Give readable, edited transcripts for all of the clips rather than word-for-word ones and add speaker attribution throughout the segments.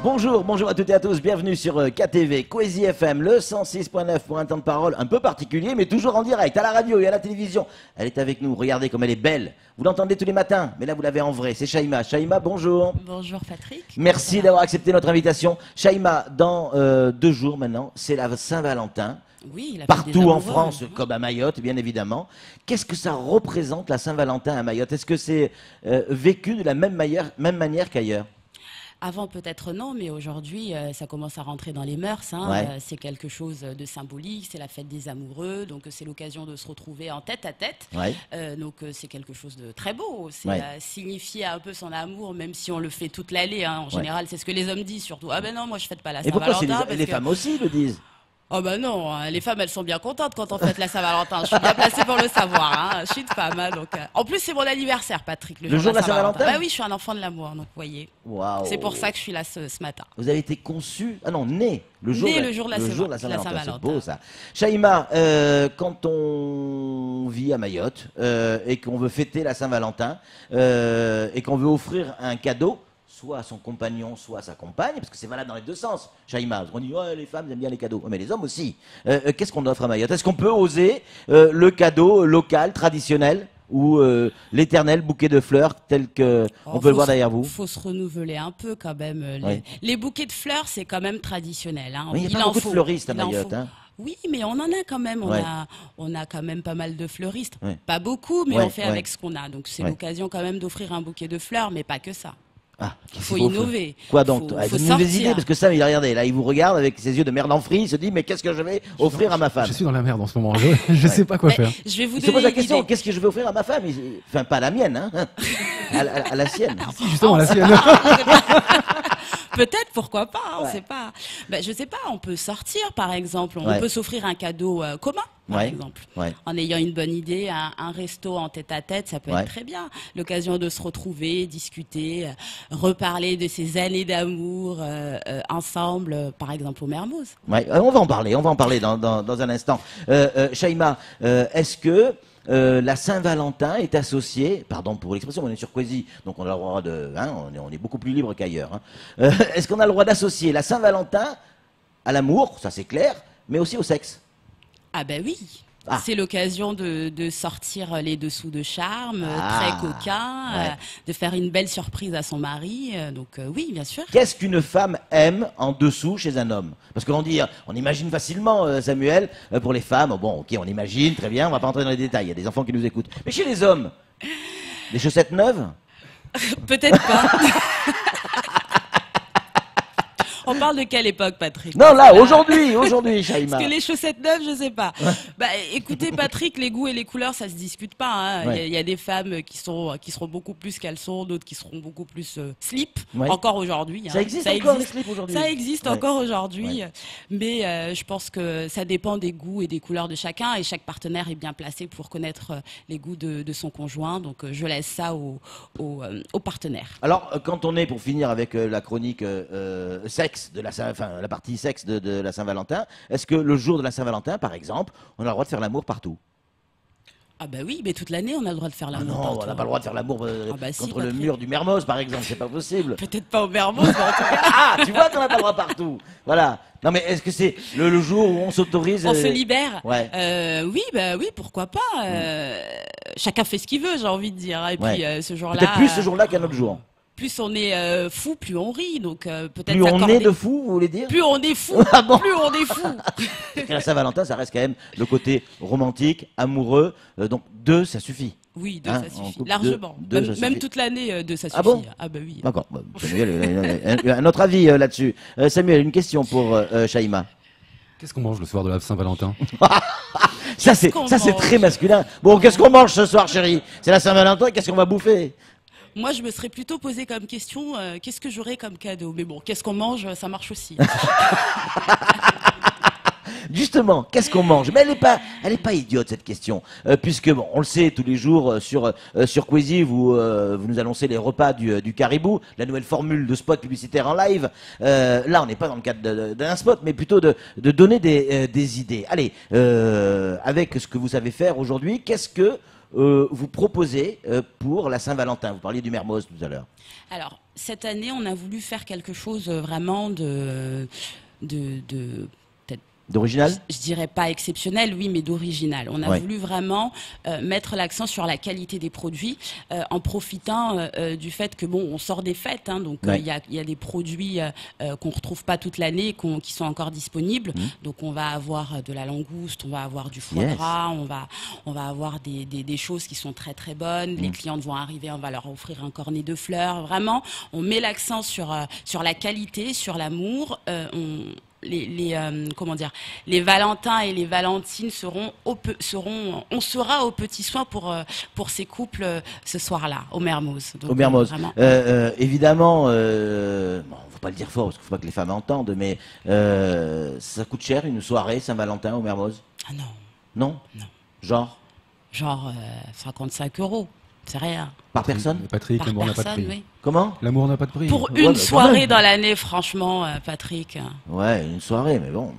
Speaker 1: Bonjour, bonjour à toutes et à tous, bienvenue sur KTV, Coésie FM, le 106.9 pour un temps de parole un peu particulier, mais toujours en direct, à la radio et à la télévision. Elle est avec nous, regardez comme elle est belle. Vous l'entendez tous les matins, mais là vous l'avez en vrai, c'est Shaima. Shaima, bonjour.
Speaker 2: Bonjour Patrick.
Speaker 1: Merci d'avoir accepté notre invitation. Shaima, dans 2 jours maintenant, c'est la Saint-Valentin.
Speaker 2: Oui,
Speaker 1: partout en France, comme à Mayotte, bien évidemment. Qu'est-ce que ça représente la Saint-Valentin à Mayotte? Est-ce que c'est vécu de la même manière qu'ailleurs?
Speaker 2: Avant peut-être non, mais aujourd'hui ça commence à rentrer dans les mœurs. Hein.
Speaker 1: Ouais.
Speaker 2: C'est quelque chose de symbolique, c'est la fête des amoureux, donc c'est l'occasion de se retrouver en tête à tête.
Speaker 1: Ouais.
Speaker 2: Donc c'est quelque chose de très beau. C'est
Speaker 1: Ouais.
Speaker 2: Signifier un peu son amour, même si on le fait toute l'année. Hein. En général, c'est ce que les hommes disent surtout. Ah ben non, moi je fête pas la
Speaker 1: Et pourquoi
Speaker 2: Saint-Valentin.
Speaker 1: les femmes aussi le disent?
Speaker 2: Oh ben non, hein, les femmes elles sont bien contentes quand on fête la Saint-Valentin. Je suis bien placée pour le savoir. Hein. Je suis une femme, hein, donc. En plus c'est mon anniversaire, Patrick.
Speaker 1: Le jour de la Saint-Valentin.
Speaker 2: Bah oui, je suis un enfant de l'amour, donc vous voyez.
Speaker 1: Waouh.
Speaker 2: C'est pour ça que je suis là ce matin.
Speaker 1: Vous avez été conçu, ah non, né le jour,
Speaker 2: Né le jour de la
Speaker 1: Saint-Valentin.
Speaker 2: Saint-Valentin.
Speaker 1: C'est beau ça. Shaima, quand on vit à Mayotte et qu'on veut fêter la Saint-Valentin et qu'on veut offrir un cadeau, soit à son compagnon, soit à sa compagne, parce que c'est valable dans les deux sens, Shaima. On dit, ouais, les femmes aiment bien les cadeaux, mais les hommes aussi. Qu'est-ce qu'on offre à Mayotte? Est-ce qu'on peut oser le cadeau local, traditionnel, ou l'éternel bouquet de fleurs tel que on peut le voir derrière vous?
Speaker 2: Il faut se renouveler un peu quand même.
Speaker 1: Oui.
Speaker 2: Les bouquets de fleurs, c'est quand même traditionnel. Hein.
Speaker 1: Oui, il n'y a pas beaucoup de fleuristes à Mayotte. Hein.
Speaker 2: Oui, mais on en a quand même.
Speaker 1: Ouais.
Speaker 2: On a quand même pas mal de fleuristes.
Speaker 1: Ouais.
Speaker 2: Pas beaucoup, mais
Speaker 1: Ouais,
Speaker 2: on fait
Speaker 1: ouais.
Speaker 2: avec ce qu'on a. Donc c'est
Speaker 1: Ouais.
Speaker 2: l'occasion quand même d'offrir un bouquet de fleurs, mais pas que ça.
Speaker 1: Ah,
Speaker 2: Il faut innover.
Speaker 1: Quoi donc?
Speaker 2: Faut
Speaker 1: Donnez-nous des
Speaker 2: sortir.
Speaker 1: idées, parce que ça, regardez, là, il vous regarde avec ses yeux de merde en frit, il se dit, mais qu'est-ce que je vais offrir à ma femme?
Speaker 3: Je suis dans la merde en ce moment. Je sais pas quoi
Speaker 2: Mais
Speaker 3: faire.
Speaker 2: je vais vous
Speaker 1: Il se
Speaker 2: donner
Speaker 1: pose la
Speaker 2: une
Speaker 1: question,
Speaker 2: idée.
Speaker 1: qu'est-ce que je vais offrir à ma femme? Enfin, pas à la mienne, hein. À la sienne.
Speaker 3: Si, justement, la sienne.
Speaker 2: Peut-être, pourquoi pas, on
Speaker 1: Ouais.
Speaker 2: sait pas. Ben, je sais pas, on peut sortir par exemple, on
Speaker 1: Ouais.
Speaker 2: peut s'offrir un cadeau commun par
Speaker 1: Ouais.
Speaker 2: exemple.
Speaker 1: Ouais.
Speaker 2: En ayant une bonne idée, un resto en tête à tête, ça peut
Speaker 1: Ouais.
Speaker 2: être très bien. L'occasion de se retrouver, discuter, reparler de ces années d'amour ensemble, par exemple au Mermoz.
Speaker 1: Ouais, on va en parler dans un instant. Shaima, est-ce que la Saint-Valentin est associée, pardon pour l'expression, on est sur Coésie, donc on a le droit de, hein, on est beaucoup plus libre qu'ailleurs. Hein. Est-ce qu'on a le droit d'associer la Saint-Valentin à l'amour, ça c'est clair, mais aussi au sexe?
Speaker 2: Ah ben oui.
Speaker 1: Ah.
Speaker 2: C'est l'occasion de sortir les dessous de charme,
Speaker 1: Ah.
Speaker 2: très coquin,
Speaker 1: Ouais.
Speaker 2: de faire une belle surprise à son mari. Donc oui, bien sûr.
Speaker 1: Qu'est-ce qu'une femme aime en dessous chez un homme? Parce qu'on dit, on imagine facilement, Samuel, pour les femmes, bon, ok, on imagine, très bien, on va pas entrer dans les détails, il y a des enfants qui nous écoutent. Mais chez les hommes, des chaussettes neuves?
Speaker 2: Peut-être pas. On parle de quelle époque, Patrick?
Speaker 1: Non, là, aujourd'hui, Shaima.
Speaker 2: Parce que les chaussettes neuves, je sais pas. Bah, écoutez, Patrick, les goûts et les couleurs, ça se discute pas. Hein.
Speaker 1: Ouais.
Speaker 2: Il y a des femmes qui seront beaucoup plus caleçon, d'autres qui seront beaucoup plus slip.
Speaker 1: Ouais.
Speaker 2: Encore aujourd'hui. Hein.
Speaker 1: Ça existe encore, les slips, aujourd'hui?
Speaker 2: Ça existe
Speaker 1: Ouais.
Speaker 2: encore aujourd'hui.
Speaker 1: Ouais.
Speaker 2: Mais je pense que ça dépend des goûts et des couleurs de chacun. Et chaque partenaire est bien placé pour connaître les goûts de son conjoint. Donc je laisse ça aux partenaires.
Speaker 1: Alors, quand on est, pour finir avec la chronique sexe, la partie sexe de la Saint-Valentin, est-ce que le jour de la Saint-Valentin, par exemple, on a le droit de faire l'amour partout?
Speaker 2: Ah bah oui, mais toute l'année, on a le droit de faire
Speaker 1: Ah
Speaker 2: l'amour.
Speaker 1: non,
Speaker 2: partout.
Speaker 1: on n'a pas le droit de faire l'amour
Speaker 2: Ah bah si,
Speaker 1: contre le
Speaker 2: Patrick.
Speaker 1: mur du Mermoz, par exemple, c'est pas possible.
Speaker 2: Peut-être pas au Mermoz, mais en tout cas,
Speaker 1: Ah, tu vois qu'on n'a pas le droit partout. Voilà. Non, mais est-ce que c'est le jour où on s'autorise
Speaker 2: on se libère.
Speaker 1: Ouais.
Speaker 2: Oui, bah oui, pourquoi pas. Chacun fait ce qu'il veut, j'ai envie de dire. Et puis
Speaker 1: Ouais.
Speaker 2: ce jour-là,
Speaker 1: Peut-être plus ce jour-là qu'un autre jour.
Speaker 2: plus on est fou, plus on rit. Donc peut-être
Speaker 1: Plus on
Speaker 2: s'accorder-
Speaker 1: est de fou, vous voulez dire?
Speaker 2: Plus on est fou,
Speaker 1: Ah bon.
Speaker 2: plus on est fou.
Speaker 1: Parce que la Saint-Valentin, ça reste quand même le côté romantique, amoureux. Donc 2, ça suffit.
Speaker 2: Oui, deux,
Speaker 1: Hein,
Speaker 2: ça
Speaker 1: en
Speaker 2: suffit.
Speaker 1: couple,
Speaker 2: largement.
Speaker 1: deux, ça
Speaker 2: même,
Speaker 1: suffit.
Speaker 2: même toute l'année, deux, ça suffit.
Speaker 1: Ah bon
Speaker 2: Ah bah oui.
Speaker 1: D'accord. Bah, Samuel, un autre avis là-dessus. Samuel, une question pour Shaima.
Speaker 3: Qu'est-ce qu'on mange le soir de la Saint-Valentin?
Speaker 1: Ça, c'est
Speaker 2: qu'on
Speaker 1: ça, c'est
Speaker 2: mange
Speaker 1: très masculin. Bon, qu'est-ce qu'on mange ce soir, chérie? C'est la Saint-Valentin, qu'est-ce qu'on va bouffer?
Speaker 2: Moi, je me serais plutôt posé comme question, qu'est-ce que j'aurais comme cadeau? Mais bon, qu'est-ce qu'on mange, ça marche aussi.
Speaker 1: Justement, qu'est-ce qu'on mange? Mais elle est pas idiote cette question, puisque bon, on le sait tous les jours sur Coésie, vous nous annoncez les repas du Caribou, la nouvelle formule de spot publicitaire en live. Là, on n'est pas dans le cadre d'un spot, mais plutôt de donner des idées. Allez, avec ce que vous savez faire aujourd'hui, qu'est-ce que vous proposez pour la Saint-Valentin? Vous parliez du Mermoz tout à l'heure.
Speaker 2: Alors, cette année, on a voulu faire quelque chose vraiment peut-être,
Speaker 1: D'original?
Speaker 2: je dirais pas exceptionnel, oui, mais d'original. On a
Speaker 1: Ouais.
Speaker 2: voulu vraiment mettre l'accent sur la qualité des produits, en profitant du fait que bon, on sort des fêtes, hein, donc
Speaker 1: Ouais.
Speaker 2: il y a des produits qu'on retrouve pas toute l'année, qui sont encore disponibles. Donc on va avoir de la langouste, on va avoir du foie
Speaker 1: Yes.
Speaker 2: gras, on va avoir des choses qui sont très très bonnes. Les clientes vont arriver, on va leur offrir un cornet de fleurs. Vraiment, on met l'accent sur la qualité, sur l'amour. Comment dire, les Valentins et les Valentines on sera au petit soin pour ces couples ce soir-là au Mermoz. Donc,
Speaker 1: Au Mermoz.
Speaker 2: vraiment.
Speaker 1: Évidemment, bon, faut pas le dire fort parce qu'il faut pas que les femmes entendent, mais ça coûte cher une soirée Saint-Valentin au Mermoz?
Speaker 2: Ah non,
Speaker 1: Non?
Speaker 2: Non.
Speaker 1: Genre?
Speaker 2: genre 55 €, c'est rien.
Speaker 1: Par personne?
Speaker 3: Patrick,
Speaker 2: Par
Speaker 3: l'amour n'a pas de
Speaker 2: personne,
Speaker 3: prix.
Speaker 2: oui.
Speaker 1: Comment?
Speaker 3: L'amour n'a pas de prix.
Speaker 2: Pour
Speaker 1: Ouais,
Speaker 2: une
Speaker 1: mais quand
Speaker 2: soirée
Speaker 1: même.
Speaker 2: dans l'année, franchement, Patrick.
Speaker 1: Ouais, une soirée, mais bon.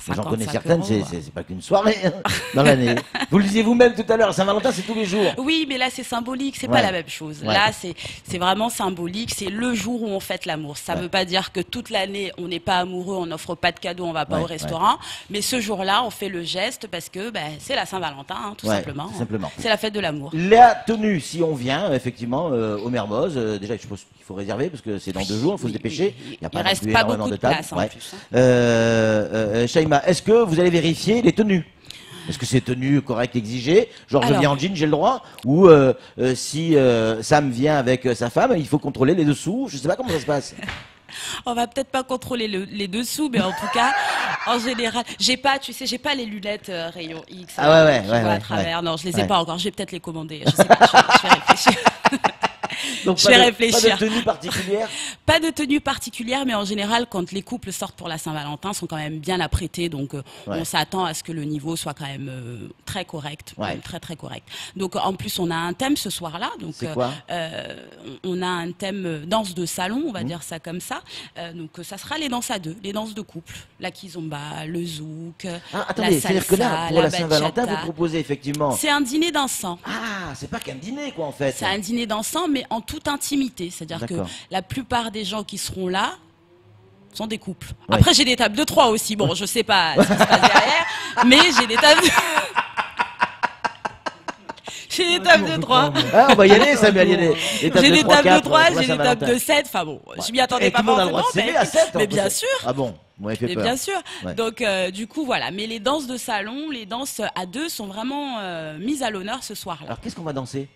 Speaker 1: Moi, j'en connais
Speaker 2: 55
Speaker 1: certaines,
Speaker 2: €.
Speaker 1: c'est pas qu'une soirée hein, dans l'année. Vous le disiez vous-même tout à l'heure, Saint-Valentin, c'est tous les jours.
Speaker 2: Oui, mais là c'est symbolique, c'est
Speaker 1: Ouais.
Speaker 2: pas la même chose.
Speaker 1: Ouais.
Speaker 2: Là c'est vraiment symbolique, c'est le jour où on fête l'amour. Ça
Speaker 1: Ouais.
Speaker 2: veut pas dire que toute l'année on n'est pas amoureux, on n'offre pas de cadeaux, on va pas
Speaker 1: Ouais,
Speaker 2: au restaurant, mais ce jour-là on fait le geste parce que c'est la Saint-Valentin, hein, tout
Speaker 1: Ouais,
Speaker 2: simplement.
Speaker 1: tout simplement.
Speaker 2: C'est la fête de l'amour.
Speaker 1: La tenue, si on vient effectivement au Mermoz, déjà je suppose qu'il faut réserver parce que c'est dans 2 jours, il faut se dépêcher.
Speaker 2: Il
Speaker 1: a
Speaker 2: reste
Speaker 1: non plus
Speaker 2: pas
Speaker 1: énormément
Speaker 2: beaucoup de
Speaker 1: tables.
Speaker 2: place en
Speaker 1: Ouais.
Speaker 2: plus, hein.
Speaker 1: Shaima, est-ce que vous allez vérifier les tenues? Est-ce que c'est tenue correcte exigée? Genre je
Speaker 2: Alors.
Speaker 1: viens en jean, j'ai le droit? Ou si Sam vient avec sa femme, il faut contrôler les dessous? Je sais pas comment ça se passe.
Speaker 2: On va peut-être pas contrôler les dessous, mais en tout cas, en général, j'ai pas les lunettes rayon X
Speaker 1: Ah ouais, ouais,
Speaker 2: qui
Speaker 1: ouais,
Speaker 2: voient à
Speaker 1: ouais,
Speaker 2: travers.
Speaker 1: ouais.
Speaker 2: Non, je les
Speaker 1: Ouais.
Speaker 2: ai pas encore. Je vais peut-être les commander. Je sais pas. Je vais réfléchir.
Speaker 1: Donc
Speaker 2: Je vais réfléchir.
Speaker 1: Pas de tenue particulière?
Speaker 2: Pas de tenue particulière, mais en général, quand les couples sortent pour la Saint-Valentin, sont quand même bien apprêtés, donc on s'attend à ce que le niveau soit quand même très correct,
Speaker 1: Ouais.
Speaker 2: très très correct. Donc en plus, on a un thème ce soir-là, donc
Speaker 1: C'est quoi?
Speaker 2: on a un thème danse de salon, on va dire ça comme ça. Donc ça sera les danses à deux, les danses de couple, la kizomba, le zouk,
Speaker 1: Ah,
Speaker 2: la
Speaker 1: attendez, c'est-à-dire que là,
Speaker 2: salsa,
Speaker 1: pour la
Speaker 2: bachata.
Speaker 1: Saint-Valentin, vous proposez effectivement.
Speaker 2: C'est un dîner dansant.
Speaker 1: Ah, c'est pas qu'un dîner quoi en fait.
Speaker 2: C'est un dîner dansant, mais en toute intimité. C'est-à-dire que
Speaker 1: D'accord.
Speaker 2: la plupart des gens qui seront là sont des couples.
Speaker 1: Ouais.
Speaker 2: Après, j'ai des tables de 3 aussi. Bon, je sais pas ce qui se passe derrière, mais j'ai des tables j'ai des tables de 3.
Speaker 1: Ah, on va y aller, Samuel, il y a des
Speaker 2: J'ai
Speaker 1: tables
Speaker 2: des
Speaker 1: de 3,
Speaker 2: tables de
Speaker 1: 4,
Speaker 2: 3,
Speaker 1: pour la
Speaker 2: j'ai des tables
Speaker 1: Saint-Valentin.
Speaker 2: de 7. Enfin bon, je m'y attendais
Speaker 1: Et
Speaker 2: pas
Speaker 1: tout le monde a le droit de
Speaker 2: forcément,
Speaker 1: s'aimer à 7
Speaker 2: mais bien sûr.
Speaker 1: Ah bon, moi il fait
Speaker 2: Mais
Speaker 1: peur.
Speaker 2: bien sûr.
Speaker 1: Ouais.
Speaker 2: Donc du coup voilà, mais les danses de salon, les danses à deux sont vraiment mises à l'honneur ce soir-là.
Speaker 1: Alors qu'est-ce qu'on va danser?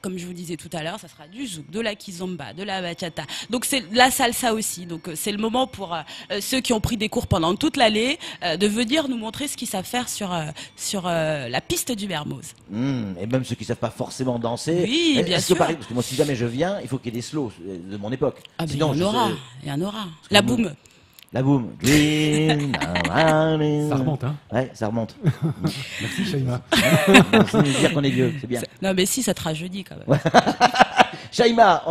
Speaker 2: Comme je vous disais tout à l'heure, ça sera du zouk, de la kizomba, de la bachata. Donc c'est la salsa aussi. Donc c'est le moment pour ceux qui ont pris des cours pendant toute l'année de venir nous montrer ce qu'ils savent faire sur la piste du Mermoz.
Speaker 1: Et même ceux qui savent pas forcément danser.
Speaker 2: Oui,
Speaker 1: Est-ce
Speaker 2: bien
Speaker 1: que
Speaker 2: sûr.
Speaker 1: parce que moi si jamais je viens, il faut qu'il y ait des slows de mon époque.
Speaker 2: Ah ben
Speaker 1: Sinon,
Speaker 2: il y
Speaker 1: je
Speaker 2: en aura,
Speaker 1: sais-
Speaker 2: il y en aura. La boum.
Speaker 1: La boum. Dream,
Speaker 3: Ça remonte, hein.
Speaker 1: Ouais, ça remonte.
Speaker 3: Merci, Shaima.
Speaker 1: C'est dire qu'on est vieux, c'est bien.
Speaker 2: Non mais si, ça te rajeunit quand même.
Speaker 1: Shaima,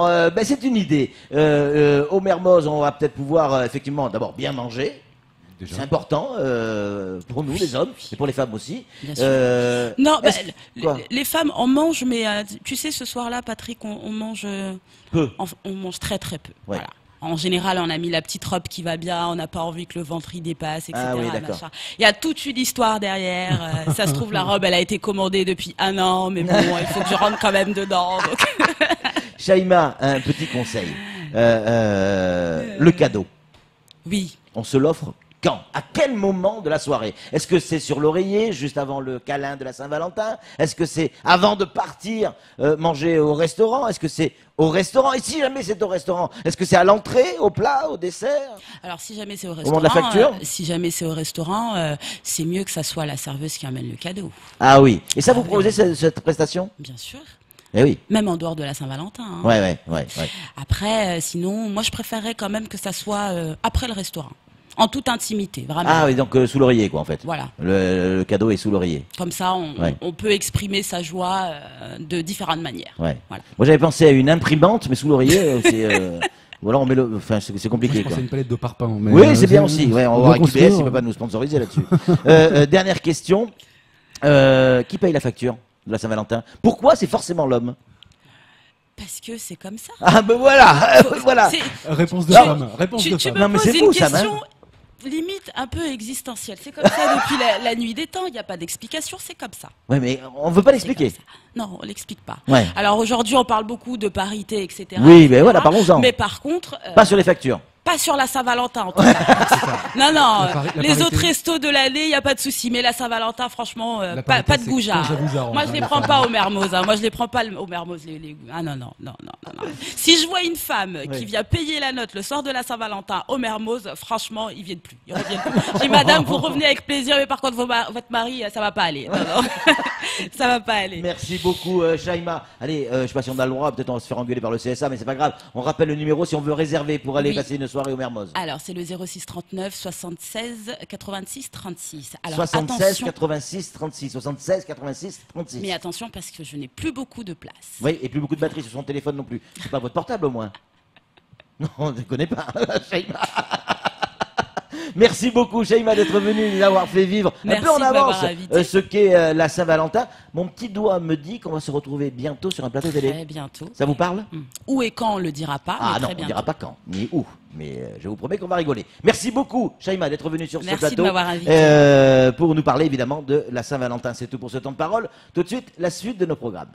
Speaker 1: c'est une idée. Au Mermoz, on va peut-être pouvoir effectivement d'abord bien manger. C'est
Speaker 3: Déjà.
Speaker 1: important pour nous, les hommes, et pour les femmes aussi.
Speaker 2: Bien sûr. Non,
Speaker 1: quoi
Speaker 2: les femmes en mangent, mais tu sais, ce soir-là, Patrick, on mange
Speaker 1: Peu.
Speaker 2: on mange très très peu.
Speaker 1: Ouais.
Speaker 2: Voilà. En général, on a mis la petite robe qui va bien, on n'a pas envie que le ventre y dépasse, etc.
Speaker 1: Ah oui, d'accord.
Speaker 2: machin. Il y a toute une histoire derrière. Ça se trouve, la robe, elle a été commandée depuis 1 an, mais bon, il faut que je rentre quand même dedans. Donc.
Speaker 1: Shaima, un petit conseil. Le cadeau,
Speaker 2: Oui.
Speaker 1: on se l'offre quand? À quel moment de la soirée? Est-ce que c'est sur l'oreiller, juste avant le câlin de la Saint-Valentin? Est-ce que c'est avant de partir manger au restaurant? Est-ce que c'est au restaurant? Et si jamais c'est au restaurant, est-ce que c'est à l'entrée, au plat, au dessert?
Speaker 2: Alors, si jamais c'est au
Speaker 1: moment
Speaker 2: restaurant,
Speaker 1: de la facture
Speaker 2: si jamais c'est au restaurant, c'est mieux que ça soit la serveuse qui amène le cadeau.
Speaker 1: Ah oui. Et ça, vous
Speaker 2: Ah oui.
Speaker 1: proposez cette prestation?
Speaker 2: Bien sûr.
Speaker 1: Eh oui.
Speaker 2: Même en dehors de la Saint-Valentin. Hein.
Speaker 1: Ouais.
Speaker 2: Après, sinon, moi, je préférerais quand même que ça soit après le restaurant. En toute intimité, vraiment.
Speaker 1: Ah oui, donc sous l'oreiller, quoi, en fait.
Speaker 2: Voilà.
Speaker 1: Le cadeau est sous l'oreiller.
Speaker 2: Comme ça,
Speaker 1: Ouais.
Speaker 2: on peut exprimer sa joie de différentes manières.
Speaker 1: Ouais.
Speaker 2: Voilà.
Speaker 1: Moi, j'avais pensé à une imprimante, mais sous l'oreiller, ou alors on met le. Enfin, c'est
Speaker 3: Moi,
Speaker 1: compliqué,
Speaker 3: je
Speaker 1: quoi.
Speaker 3: pensais à une palette de parpaings. mais,
Speaker 1: Oui, c'est bien aussi. Ouais, on va voir avec
Speaker 3: reconstruire,
Speaker 1: UBS, il ne peut pas nous sponsoriser là-dessus. Dernière question. Qui paye la facture de la Saint-Valentin? Pourquoi c'est forcément l'homme?
Speaker 2: Parce que c'est comme ça.
Speaker 1: Ah ben voilà, voilà.
Speaker 2: C'est-
Speaker 3: Réponse de
Speaker 2: Tu-
Speaker 3: femme. Réponse de
Speaker 2: tu
Speaker 3: femme.
Speaker 2: me
Speaker 1: Non, mais
Speaker 2: poses
Speaker 1: c'est
Speaker 2: une
Speaker 1: fou, Sam, hein.
Speaker 2: question limite un peu existentielle. C'est comme ça depuis la nuit des temps. Il n'y a pas d'explication. C'est comme ça.
Speaker 1: Ouais, mais on veut pas
Speaker 2: C'est
Speaker 1: l'expliquer.
Speaker 2: comme ça. Non, on l'explique pas.
Speaker 1: Ouais.
Speaker 2: Alors aujourd'hui, on parle beaucoup de parité, etc.
Speaker 1: Oui, mais
Speaker 2: etc.
Speaker 1: voilà, parlons-en.
Speaker 2: Mais par contre,
Speaker 1: Pas sur les factures.
Speaker 2: pas sur la Saint-Valentin en tout cas. Non, non.
Speaker 3: La
Speaker 2: Les
Speaker 3: parité.
Speaker 2: autres restos de l'année, il n'y a pas de souci. Mais la Saint-Valentin, franchement,
Speaker 3: La
Speaker 2: pas
Speaker 3: parité,
Speaker 2: de
Speaker 3: c'est
Speaker 2: goujat.
Speaker 3: quand ça vous arrange,
Speaker 2: Moi,
Speaker 3: hein,
Speaker 2: je les
Speaker 3: la
Speaker 2: prends
Speaker 3: femme.
Speaker 2: pas au Mermoz. Hein. Moi, je les prends pas au Mermoz. Ah non, non, non, non, non, non. Si je vois une femme
Speaker 1: Oui.
Speaker 2: qui vient payer la note le soir de la Saint-Valentin au Mermoz, franchement, ils viennent plus. Ils reviennent plus. Je dis, madame, vous revenez avec plaisir, mais par contre, votre mari, ça va pas aller. Non, non. Ça va pas aller.
Speaker 1: Merci beaucoup, Shaima. Allez, je sais pas si on a le droit, peut-être on va se faire engueuler par le CSA, mais c'est pas grave. On rappelle le numéro si on veut réserver pour aller
Speaker 2: Oui.
Speaker 1: passer une soirée au Mermoz.
Speaker 2: Alors, c'est le 06 39 76 86 36. Alors,
Speaker 1: 76
Speaker 2: attention.
Speaker 1: 86 36. 76 86 36.
Speaker 2: Mais attention parce que je n'ai plus beaucoup de place.
Speaker 1: Oui, et plus beaucoup de batterie sur son téléphone non plus. C'est pas votre portable au moins. Non, on ne connaît pas, Shaima. Merci beaucoup, Shaima, d'être venue nous avoir fait vivre un
Speaker 2: Merci
Speaker 1: peu en
Speaker 2: de m'avoir
Speaker 1: avance
Speaker 2: invité.
Speaker 1: ce qu'est la Saint-Valentin. Mon petit doigt me dit qu'on va se retrouver bientôt sur un plateau télé.
Speaker 2: Très bientôt.
Speaker 1: Ça vous parle?
Speaker 2: Où et quand on le dira pas,
Speaker 1: Ah
Speaker 2: mais
Speaker 1: non,
Speaker 2: très
Speaker 1: on
Speaker 2: bientôt.
Speaker 1: dira pas quand, ni où. Mais je vous promets qu'on va rigoler. Merci beaucoup, Shaima, d'être venue sur ce
Speaker 2: Merci
Speaker 1: plateau.
Speaker 2: de m'avoir invité.
Speaker 1: Pour nous parler évidemment de la Saint-Valentin. C'est tout pour ce temps de parole. Tout de suite, la suite de nos programmes.